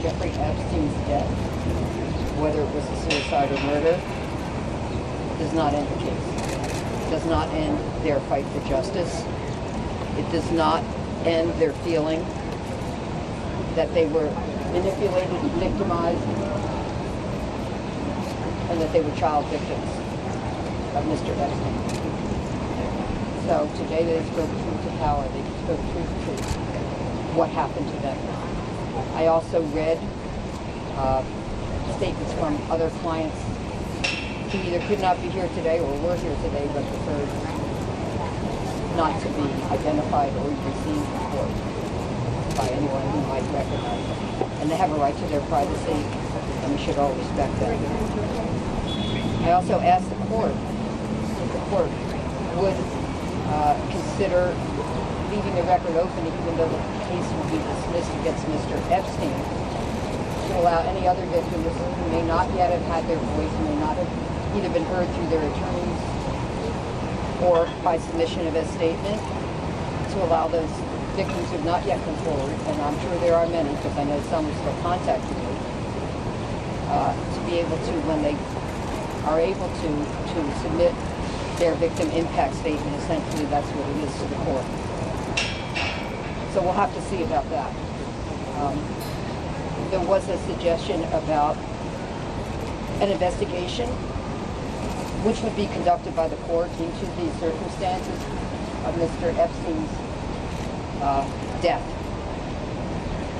Jeffrey Epstein's death, whether it was a suicide or murder, does not end the case. It does not end their fight for justice. It does not end their feeling that they were manipulated and victimized, and that they were child victims of Mr. Epstein. So today they spoke truth to power. They spoke truth to what happened to them. I also read statements from other clients who either could not be here today or were here today but preferred not to be identified or received support by anyone who might recognize them. And they have a right to their privacy, and we should all respect that. I also asked the court if the court would consider leaving the record open even though the case will be dismissed against Mr. Epstein, to allow any other victims who may not yet have had their voice, may not have either been heard through their attorneys or by submission of a statement, to allow those victims who have not yet come forward, and I'm sure there are many because I know some are still contacting me, to be able to, when they are able to submit their victim impact statement. Essentially that's what it is to the court. So we'll have to see about that. There was a suggestion about an investigation which would be conducted by the court into the circumstances of Mr. Epstein's death.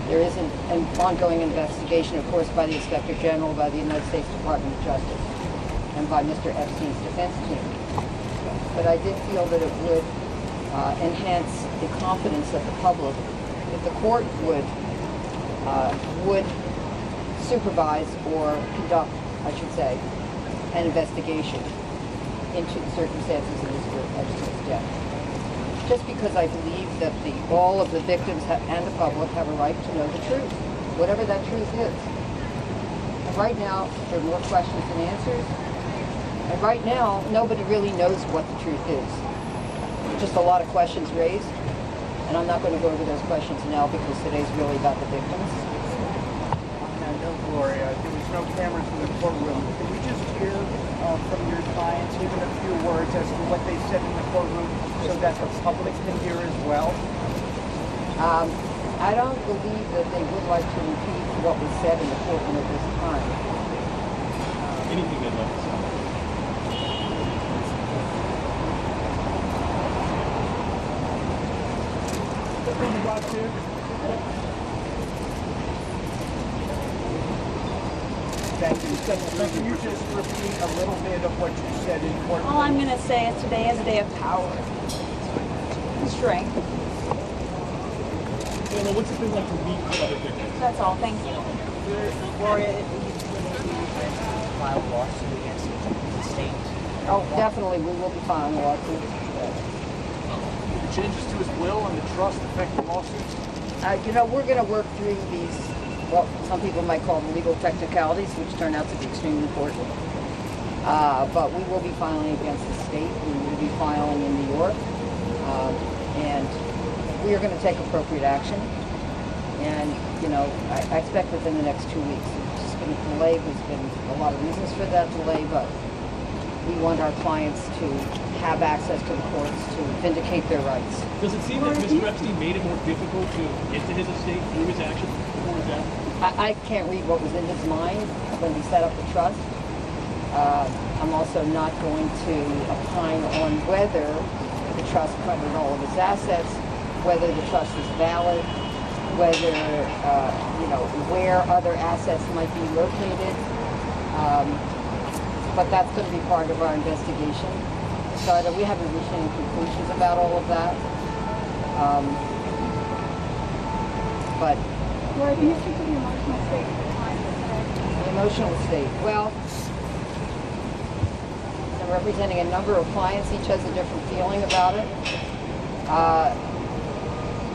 There is an ongoing investigation, of course, by the Inspector General, by the United States Department of Justice, and by Mr. Epstein's defense team. But I did feel that it would enhance the confidence of the public if the court would supervise or conduct, I should say, an investigation into the circumstances of Mr. Epstein's death. Just because I believe that all of the victims and the public have a right to know the truth, whatever that truth is. And right now, there are more questions than answers. And right now, nobody really knows what the truth is. Just a lot of questions raised. And I'm not going to go over those questions now because today's really about the victims. I know, Gloria, there was no cameras in the courtroom. Could we just hear from your clients, even a few words as to what they said in the courtroom so that the public can hear as well? I don't believe that they would like to repeat what was said in the courtroom at this time. Anything they'd like to say. Thank you. Can you just repeat a little bit of what you said in court? All I'm going to say is today is a day of power and strength. Well, what's it been like to meet other victims? That's all. Thank you. Gloria, if you file a lawsuit against the state. Oh, definitely, we will be filing lawsuits. The changes to his will and the trust affect the lawsuits? We're going to work through these, what some people might call the legal technicalities, which turn out to be extremely important. But we will be filing against the state. We will be filing in New York. And we are going to take appropriate action. And, I expect within the next 2 weeks. It's just been a delay. There's been a lot of reasons for that delay, but we want our clients to have access to the courts to vindicate their rights. Does it seem that Mr. Epstein made it more difficult to get to his estate through his actions before his death? I can't read what was in his mind when he set up the trust. I'm also not going to opine on whether the trust covered all of his assets, whether the trust is valid, whether, where other assets might be located. But that's going to be part of our investigation. So we haven't reached any conclusions about all of that. But Laura, can you speak to the emotional state of the client? the emotional state, well, I'm representing a number of clients. Each has a different feeling about it.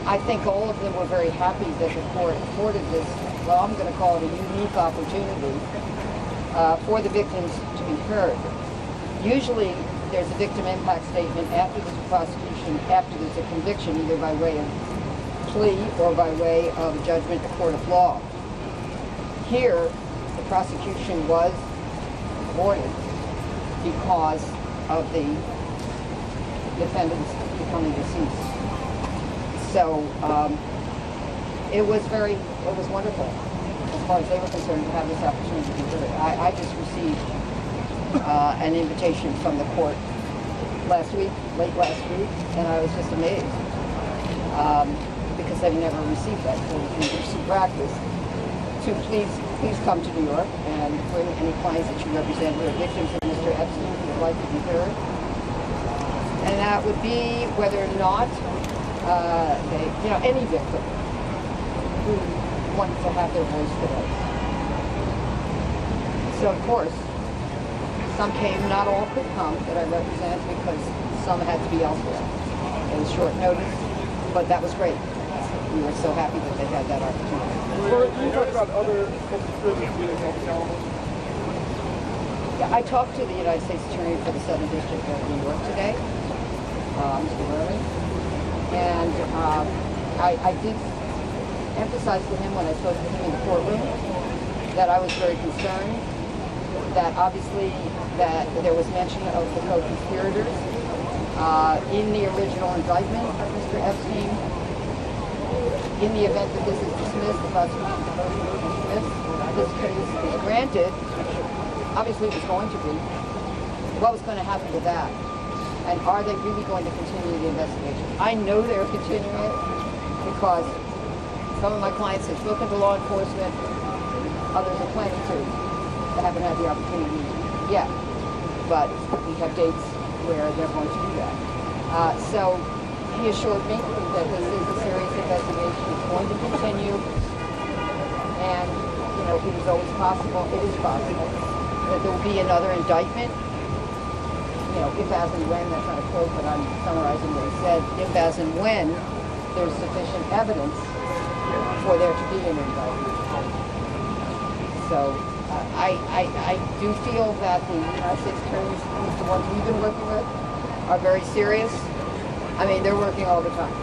I think all of them were very happy that the court afforded this, well, I'm going to call it a unique opportunity for the victims to be heard. Usually there's a victim impact statement after there's a prosecution, after there's a conviction, either by way of plea or by way of a judgment in a court of law. Here, the prosecution was aborted because of the defendants becoming deceased. So it was wonderful as far as they were concerned to have this opportunity to be heard. I just received an invitation from the court late last week, and I was just amazed because I've never received that. So it's interesting practice to please come to New York and bring any clients that you represent who are victims of Mr. Epstein who would like to be heard. And that would be whether or not any victim who wants to have their voice today. So of course, some came, not all could come that I represent because some had to be elsewhere. It was short notice, but that was great. We were so happy that they had that opportunity. Can you talk about other co-conspirators being held? Yeah, I talked to the United States Attorney for the Southern District of New York today, Mr. Burley, and I did emphasize to him when I spoke to him in the courtroom that I was very concerned that obviously that there was mention of the co-conspirators in the original indictment of Mr. Epstein. In the event that this is dismissed, the prosecution's motion is dismissed, this case is granted, obviously it was going to be, what was going to happen to that? And are they really going to continue the investigation? I know they're continuing it because some of my clients have spoken to law enforcement, others are planning to. I haven't had the opportunity yet, but we have dates where they're going to do that. So he assured me that this is a serious investigation. It's going to continue, and it is always possible. It is possible that there will be another indictment. If, as, and when, that's not a quote, but I'm summarizing what he said, if, as, and when there's sufficient evidence for there to be an indictment. So I do feel that the United States attorneys, at least the ones we've been working with, are very serious. I mean, they're working all the time.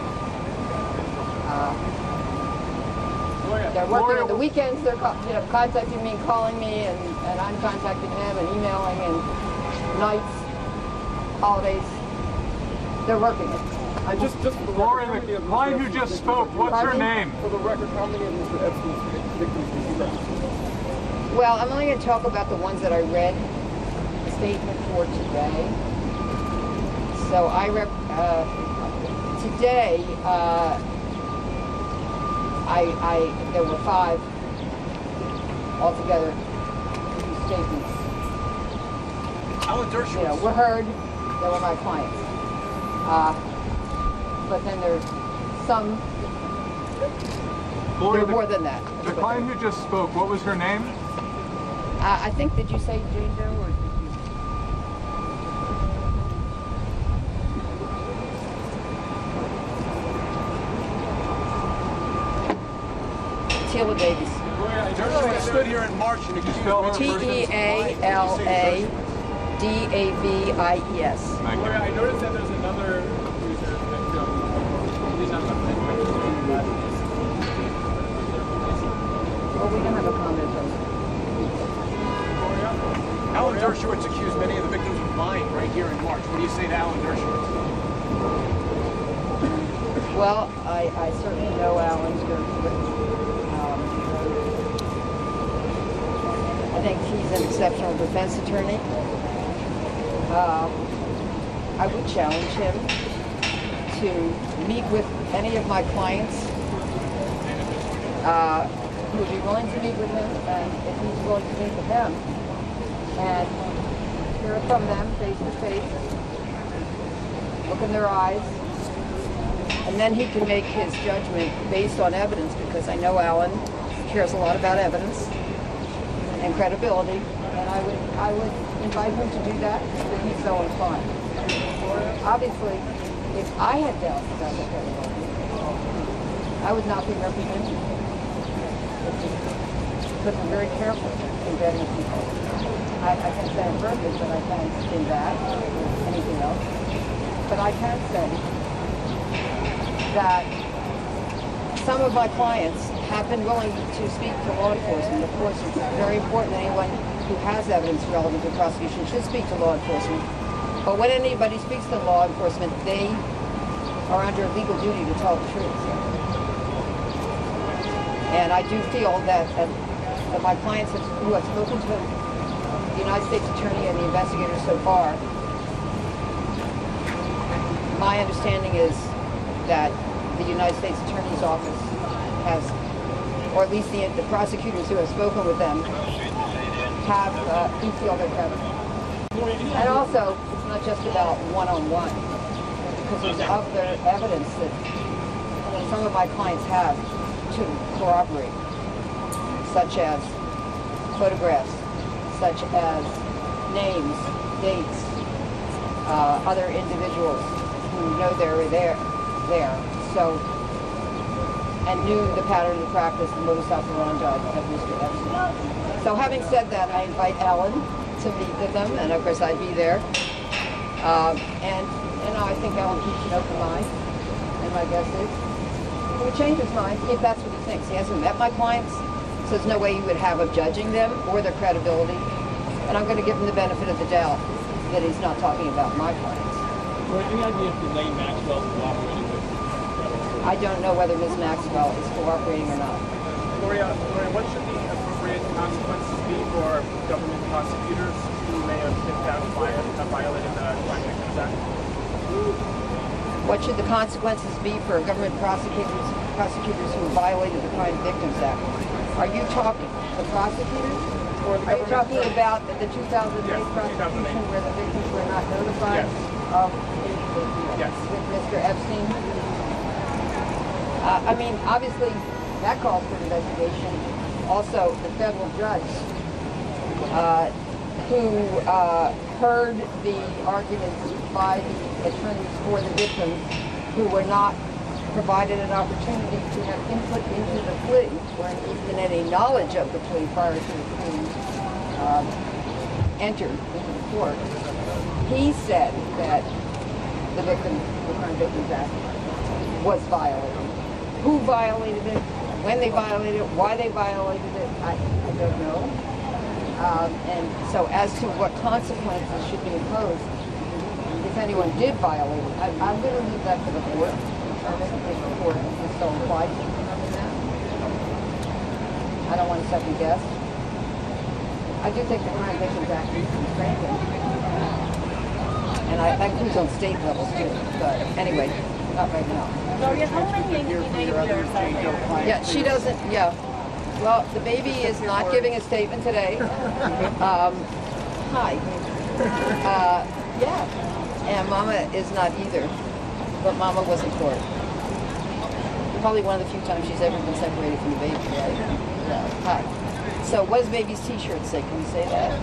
They're working on the weekends, they're contacting me, calling me, and I'm contacting them and emailing, and nights, holidays, they're working it. I just for the Gloria, record, the client who just spoke, what's her name? For the record, how many of Mr. Epstein's victims did you represent? Well, I'm only going to talk about the ones that I read the statement for today. So today, there were 5 altogether statements. Alan Dershowitz. Were heard. They were my clients. But then there's some. Gloria, there were more than that. The client who just spoke, what was her name? I think, did you say Jane Doe or did you? Teala Davis. Dershowitz stood here in March and accused Tealavies. Thank you. I noticed that there's another accuser victim. He's not Well, we can have a comment on that. Alan Dershowitz accused many of the victims of lying right here in March. What do you say to Alan Dershowitz? Well, I certainly know Alan Dershowitz. I think he's an exceptional defense attorney. I would challenge him to meet with any of my clients who would be willing to meet with him, and if he's willing to meet with them, and hear from them face to face, look in their eyes, and then he can make his judgment based on evidence, because I know Alan cares a lot about evidence and credibility, and I would invite him to do that if he's so inclined. Obviously, if I had doubts about the credibility, I would not be representing him. Because I'm very careful in vetting people. I can say I'm perfect, but I can't say that or anything else. But I can say that some of my clients have been willing to speak to law enforcement. Of course, it's very important that anyone who has evidence relevant to prosecution should speak to law enforcement. But when anybody speaks to law enforcement, they are under legal duty to tell the truth. And I do feel that my clients who have spoken to the United States Attorney and the investigators so far, my understanding is that the United States Attorney's Office has, or at least the prosecutors who have spoken with them, have, do feel they're credible. And also, it's not just about one-on-one, because there's other evidence that some of my clients have to corroborate, such as photographs, such as names, dates, other individuals who know they were there. So, and knew the pattern of practice, the modus operandi of Mr. Epstein. So having said that, I invite Alan to meet with them, and of course I'd be there. And I think Alan keeps an open mind, and my guess is he would change his mind if that's what he thinks. He hasn't met my clients, so there's no way you would have of judging them or their credibility. And I'm going to give him the benefit of the doubt that he's not talking about my clients. Or any idea if Elaine Maxwell is cooperating with? I don't know whether Ms. Maxwell is cooperating or not. Gloria, what should the appropriate consequences be for government prosecutors who may have violated the Crime Victims Act? What should the consequences be for government prosecutors who violated the Crime Victims Act? Are you talking the prosecutors? Or the Are you talking government about the 2008 Yes, prosecution 2008. where the victims were not notified Yes. of Yes. with Mr. Epstein? I mean, obviously, that calls for an investigation. Also, the federal judge who heard the arguments by the attorneys for the victims who were not provided an opportunity to have input into the plea or even any knowledge of the plea prior to the plea entered into the court. He said that the Crime Victims Act was violated. Who violated it, when they violated it, why they violated it, I don't know. And so as to what consequences should be imposed, if anyone did violate it, I'm going to leave that to the court. If the court is so inclined to determine that. I don't want to second guess. I do think the Crime Victims Act needs to be strengthened. And that includes on state levels too. But anyway, not right now. Gloria, how many enablers are there? Yeah, she doesn't, yeah. Well, the baby is not giving a statement today. Hi. Yeah. And Mama is not either. But Mama was in court. Probably one of the few times she's ever been separated from the baby, right? Yeah. Hi. So what does baby's t-shirt say? Can we say that?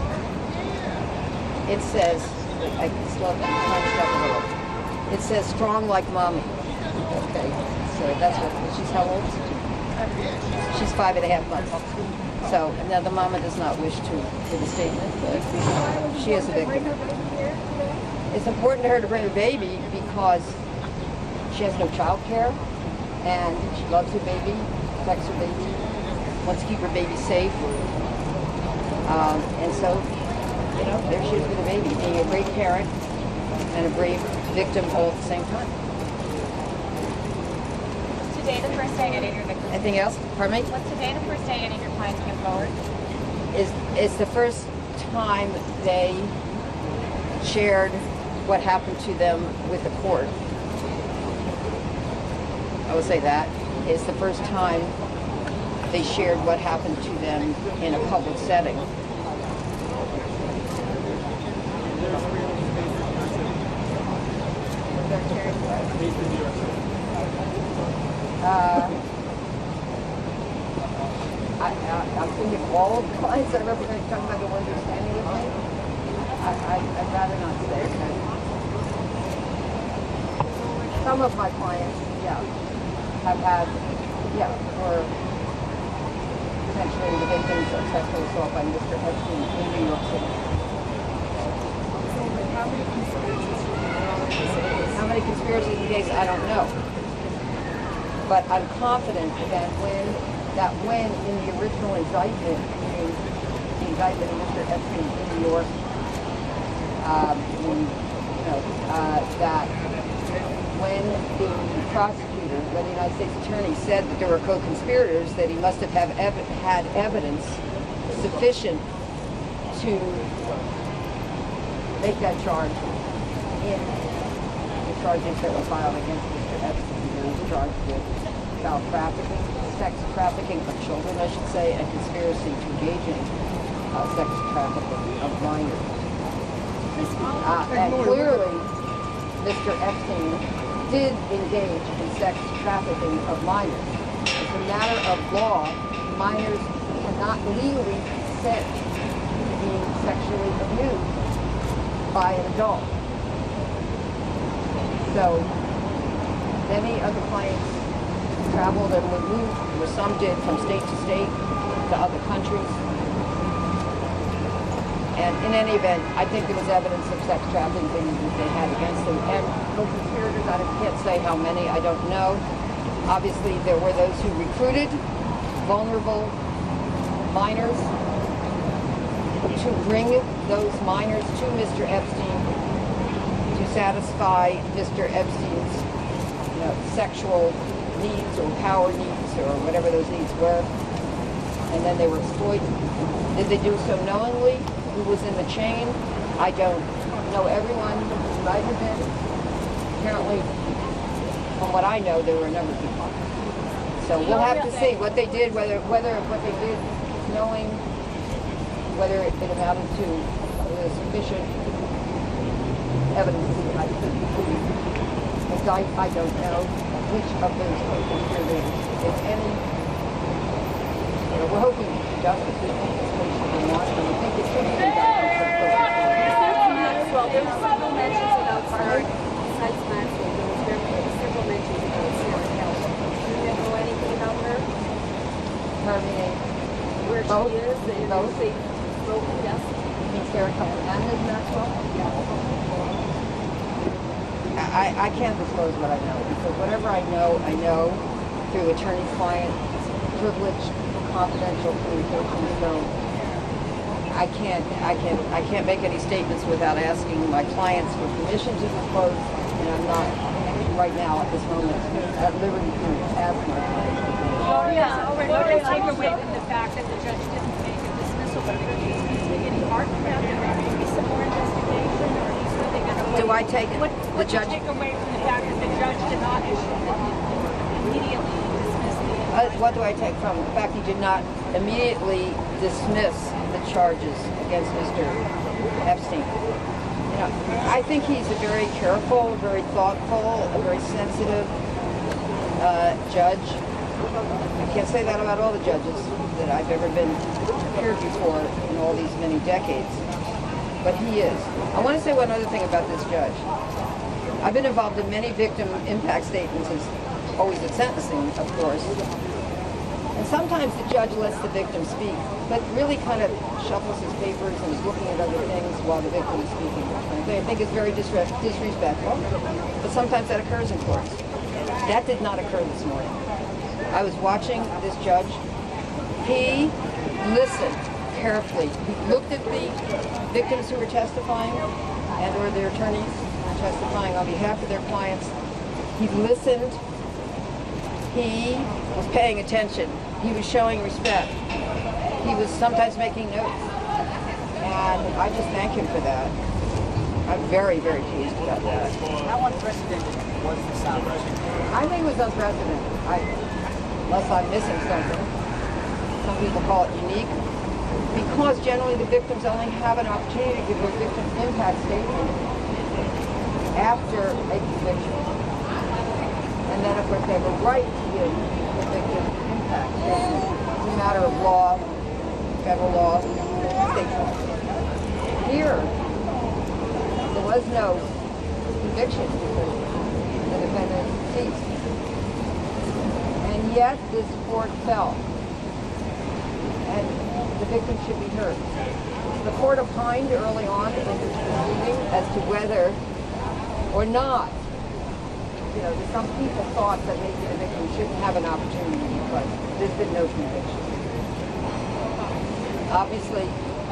It says, I still have to punch it up a little. It says strong like mommy. Okay. So that's what, she's how old? She's 5.5 months. So, now the mama does not wish to give a statement, but she is a victim. It's important to her to bring her baby because she has no child care, and she loves her baby, protects her baby, wants to keep her baby safe. And so, you know, there she is with the baby, being a great parent and a brave victim all at the same time. Today, the first day any of your victims. Anything else? Pardon me? What's today the first day any of your clients came forward? It's the first time they shared what happened to them with the court. I would say that. It's the first time they shared what happened to them in a public setting. I'm thinking all of the clients I represent come under one understanding with me. I'd rather not say. Some of my clients, yeah, have had, or potentially the victims of sexual assault by Mr. Epstein in New York City. How many conspiracies in case? I don't know. But I'm confident that when in the original indictment, the indictment of Mr. Epstein in New York, that when the prosecutor, when the United States attorney said that there were co-conspirators, that he must have had evidence sufficient to make that charge in the charges that were filed against Mr. Epstein. He was charged with child trafficking, sex trafficking of children, I should say, and conspiracy to engage in sex trafficking of minors. And clearly, Mr. Epstein did engage in sex trafficking of minors. As a matter of law, minors cannot legally consent to being sexually abused by an adult. So many of the clients traveled and were moved, or some did, from state to state to other countries. And in any event, I think there was evidence of sex trafficking that they had against them. And co-conspirators, I can't say how many, I don't know. Obviously, there were those who recruited vulnerable minors to bring those minors to Mr. Epstein to satisfy Mr. Epstein's sexual needs or power needs or whatever those needs were. And then they were exploited. Did they do so knowingly? Who was in the chain? I don't know everyone who might have been. Apparently, from what I know, there were a number of people. So we'll have to see what they did, whether what they did knowing, whether it amounted to sufficient evidence. I don't know which of those co-conspirators, if any. We're hoping justice is should be won, and we think it should be done. Well, there were several mentions about Sarah, besides Maxwell, there were several mentions about Sarah Hill. Do you know anything about her? Her meaning Where both? she is? And Both? Both, yes. You mean Sarah Hill and Ms. Maxwell? I can't disclose what I know, because whatever I know through attorney-client privileged confidential communication. So I can't make any statements without asking my clients for permission to disclose, and I'm not right now at this moment at liberty to ask my clients. What do you take away from the fact that the judge didn't make a dismissal of the case? Do you think any part from that? There may be some more investigation, or are you simply going to wait? Do I take it? What do you take away from the fact that the judge did not immediately dismiss the What do I take from the fact he did not immediately dismiss the charges against Mr. Epstein? I think he's a very careful, very thoughtful, a very sensitive judge. I can't say that about all the judges that I've ever been appeared before in all these many decades, but he is. I want to say one other thing about this judge. I've been involved in many victim impact statements, always at sentencing, of course. And sometimes the judge lets the victim speak, but really kind of shuffles his papers and is looking at other things while the victim is speaking. I think it's very disrespectful, but sometimes that occurs in courts. That did not occur this morning. I was watching this judge. He listened carefully. He looked at the victims who were testifying and or their attorneys who were testifying on behalf of their clients. He listened. He was paying attention. He was showing respect. He was sometimes making notes. And I just thank him for that. I'm very, very pleased about that. How unprecedented was this outburst? I think it was unprecedented. Unless I'm missing something. Some people call it unique. Because generally the victims only have an opportunity to give their victim impact statement after a conviction. And then, of course, they have a right to give the victim impact statement. It's a matter of law, federal law, state law. Here, there was no conviction because the defendant ceased. And yet, this court fell. And the victim should be heard. The court opined early on in this proceeding as to whether or not you know, some people thought that maybe the victim shouldn't have an opportunity because there's been no conviction. Obviously,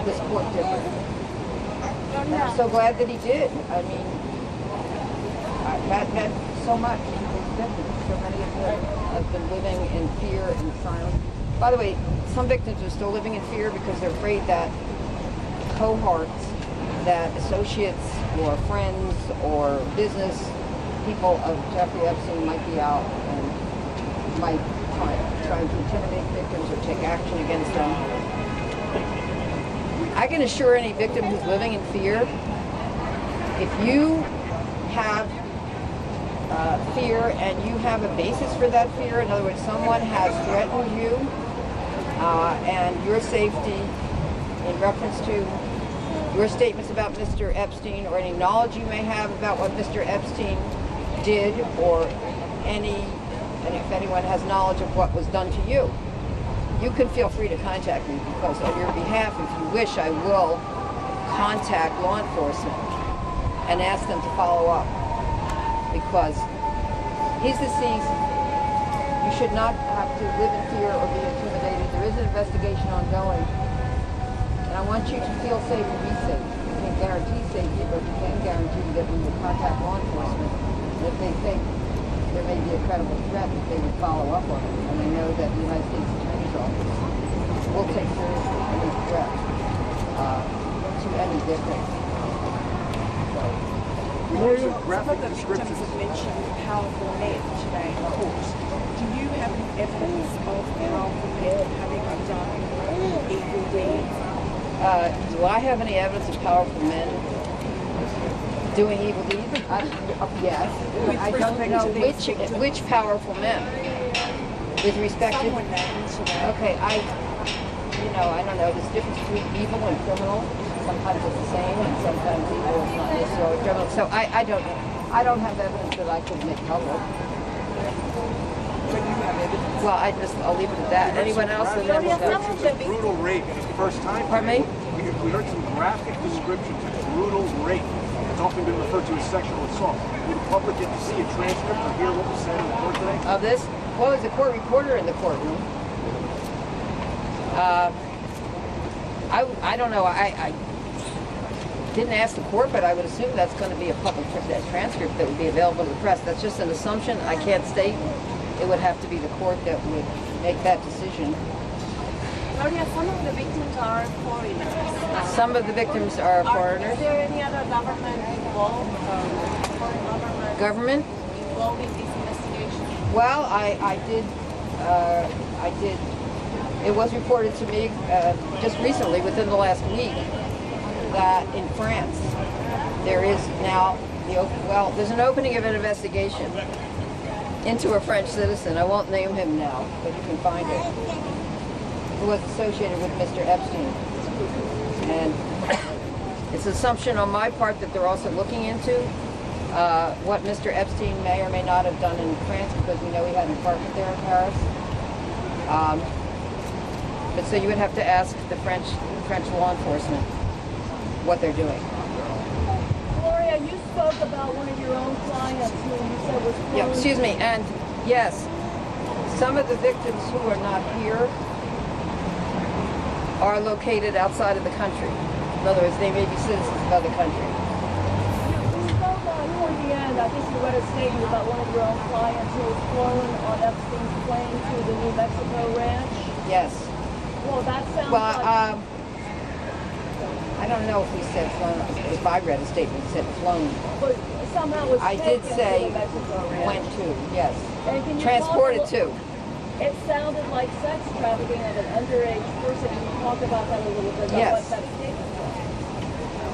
this court differed. And I'm so glad that he did. I mean, I've had so much victims. So many of them have been living in fear and silence. By the way, some victims are still living in fear because they're afraid that cohorts, that associates or friends or business people of Jeffrey Epstein might be out and might try to intimidate victims or take action against them. I can assure any victim who's living in fear, if you have fear and you have a basis for that fear, in other words, someone has threatened you and your safety in reference to your statements about Mr. Epstein or any knowledge you may have about what Mr. Epstein did or and if anyone has knowledge of what was done to you, you can feel free to contact me because on your behalf, if you wish, I will contact law enforcement and ask them to follow up because he's deceased. You should not have to live in fear or be intimidated. There is an investigation ongoing. And I want you to feel safe and be safe. We can't guarantee safety, but we can guarantee that we will contact law enforcement. And if they think there may be a credible threat, that they would follow up on it. And they know that the United States Attorney's Office will take seriously any threat to any victim. Some of the victims have mentioned powerful men today in court. Do you have evidence of powerful men having done evil deeds? Do I have any evidence of powerful men doing evil deeds? Yes. I don't know which powerful men. With respect to... Okay, I don't know. There's a difference between evil and criminal. Sometimes it's the same, and sometimes evil is not necessarily criminal. So I don't know. I don't have evidence that I could make public. Well, I'll leave it at that. Anyone else? And then we'll go. Brutal rape. It's the first time. Pardon me? We heard some graphic descriptions of brutal rape. It's often been referred to as sexual assault. Will the public get to see a transcript or hear what was said in the court today? Of this? Well, there's a court reporter in the courtroom. I don't know. I didn't ask the court, but I would assume that's going to be a public transcript that would be available to the press. That's just an assumption. I can't state. It would have to be the court that would make that decision. Gloria, some of the victims are foreigners. Some of the victims are foreigners. Is there any other government involved? Government? Involved in this investigation? Well, I did. It was reported to me just recently, within the last week, that in France there is now there's an opening of an investigation into a French citizen. I won't name him now, but you can find it. Who was associated with Mr. Epstein, and it's an assumption on my part that they're also looking into what Mr. Epstein may or may not have done in France, because we know he had an apartment there in Paris. But so you would have to ask the French law enforcement what they're doing. Gloria, you spoke about one of your own clients who you said was close. Yeah, excuse me, and yes, some of the victims who are not here are located outside of the country. In other words, they may be citizens of other countries. You spoke toward the end, I think you read a statement about one of your own clients who was flown on Epstein's plane to the New Mexico ranch. Yes. Well, that sounds Well, I don't know if we said flown. If I read a statement that said flown. But somehow was I did taken say to the Mexico ranch. went to, yes. And can you Transported talk to. It sounded like sex trafficking of an underage person. Can you talk about that a little bit? About Yes. what that statement was?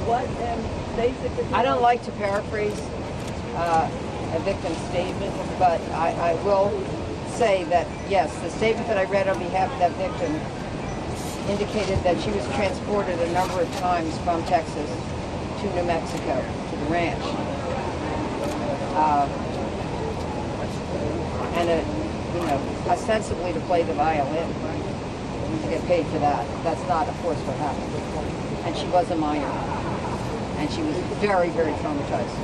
What, and basically... I don't like to paraphrase a victim's statement, but I will say that, yes, the statement that I read on behalf of that victim indicated that she was transported a number of times from Texas to New Mexico, to the ranch. Ostensibly to play the violin, to get paid for that. That's not, of course, what happened. And she was a minor. And she was very, very traumatized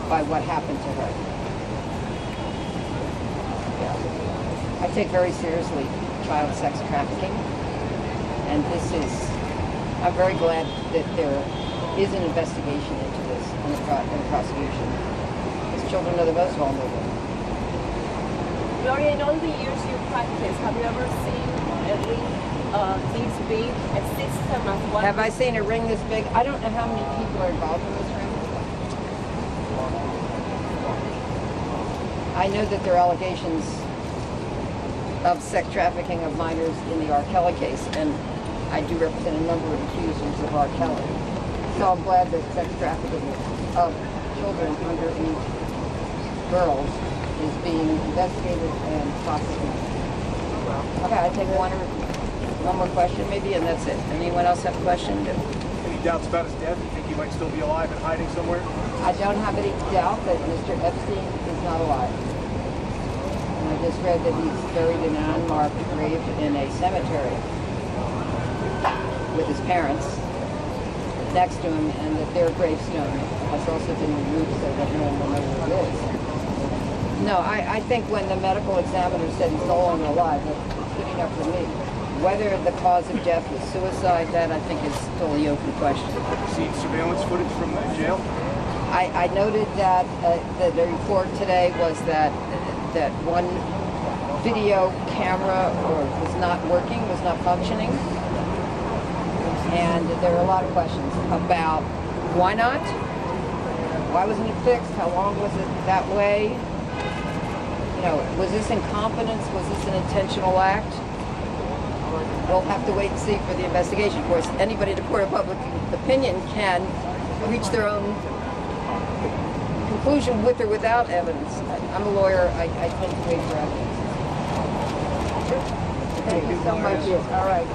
by what happened to her. I take very seriously child sex trafficking, and I'm very glad that there is an investigation into this and a prosecution. Because children are the most vulnerable. Gloria, in all the years you practice, have you ever seen a ring this big, a system of what? Have I seen a ring this big? I don't know how many people are involved in this ring. I know that there are allegations of sex trafficking of minors in the R. Kelly case, and I do represent a number of accusers of R. Kelly. So I'm glad that sex trafficking of children underage girls is being investigated and prosecuted. Okay, I take one more question maybe, and that's it. Anyone else have a question? Any doubts about his death? You think he might still be alive and hiding somewhere? I don't have any doubt that Mr. Epstein is not alive. And I just read that he's buried in an unmarked grave in a cemetery with his parents next to him, and that their gravestone has also been removed so that no one will know who it is. No, I think when the medical examiner said he's no longer alive, that's good enough for me. Whether the cause of death was suicide, that I think is still the open question. See surveillance footage from the jail? I noted that the report today was that one video camera was not working, was not functioning. And there are a lot of questions about why not? Why wasn't it fixed? How long was it that way? You know, was this incompetence? Was this an intentional act? We'll have to wait and see for the investigation. Of course, anybody in the court of public opinion can reach their own conclusion with or without evidence. I'm a lawyer. I tend to wait for evidence. Thank you so much. All right.